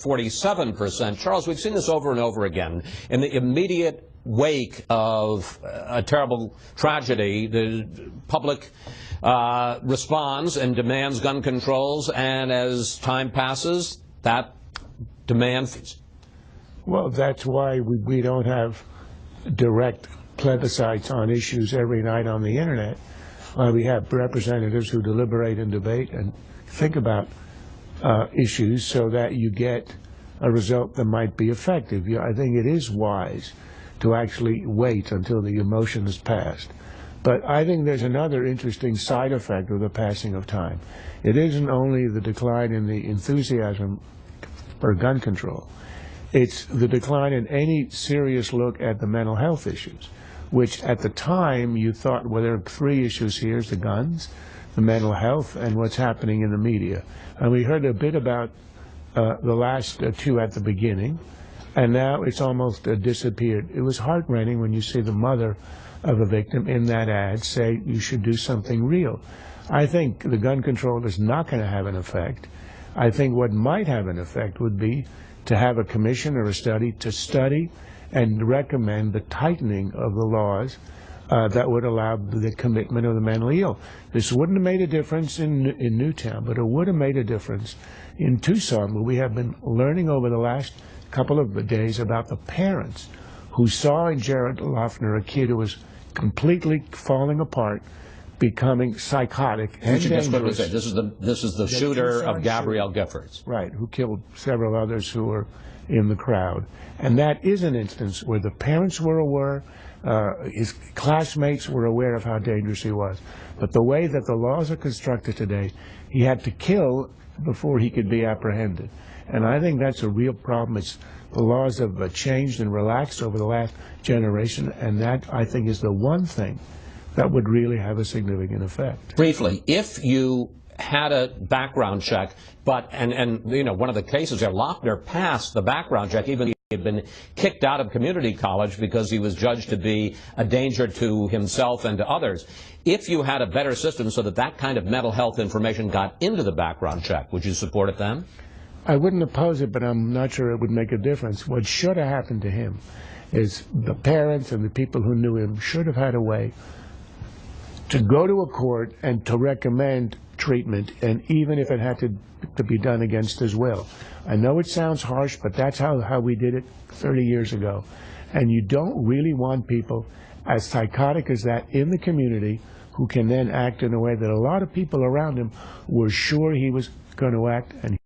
47%. Charles, we've seen this over and over again. In the immediate wake of a terrible tragedy, the public responds and demands gun controls, and as time passes, that demand fades. Well, that's why we don't have direct plebiscites on issues every night on the internet. We have representatives who deliberate and debate and think about issues so that you get a result that might be effective. I think it is wise to actually wait until the emotion is passed. But I think there's another interesting side effect of the passing of time. It isn't only the decline in the enthusiasm for gun control. It's the decline in any serious look at the mental health issues, which at the time you thought, well, there are three issues here: the guns, the mental health, and what's happening in the media. And we heard a bit about the last two at the beginning, and now it's almost disappeared. It was heartrending when you see the mother of a victim in that ad say you should do something real. I think the gun control is not going to have an effect. I think what might have an effect would be to have a commission or a study to study and recommend the tightening of the laws that would allow the commitment of the mentally ill. This wouldn't have made a difference in Newtown, but it would have made a difference in Tucson, where we have been learning over the last couple of days about the parents who saw in Jared Loughner a kid who was completely falling apart, becoming psychotic and dangerous. This is the shooter of Gabrielle Giffords. Right, who killed several others who were in the crowd. And that is an instance where the parents were aware, his classmates were aware of how dangerous he was. But the way that the laws are constructed today, he had to kill before he could be apprehended. And I think that's a real problem. The laws have changed and relaxed over the last generation, and that, I think, is the one thing that would really have a significant effect. Briefly, if you had a background check, and you know, one of the cases there, Loughner passed the background check, even though he had been kicked out of community college because he was judged to be a danger to himself and to others. If you had a better system so that that kind of mental health information got into the background check, would you support it then? I wouldn't oppose it, but I'm not sure it would make a difference. What should have happened to him is the parents and the people who knew him should have had a way to go to a court and to recommend treatment, and even if it had to be done against his will. I know it sounds harsh, but that's how we did it 30 years ago. And you don't really want people as psychotic as that in the community who can then act in a way that a lot of people around him were sure he was going to act, and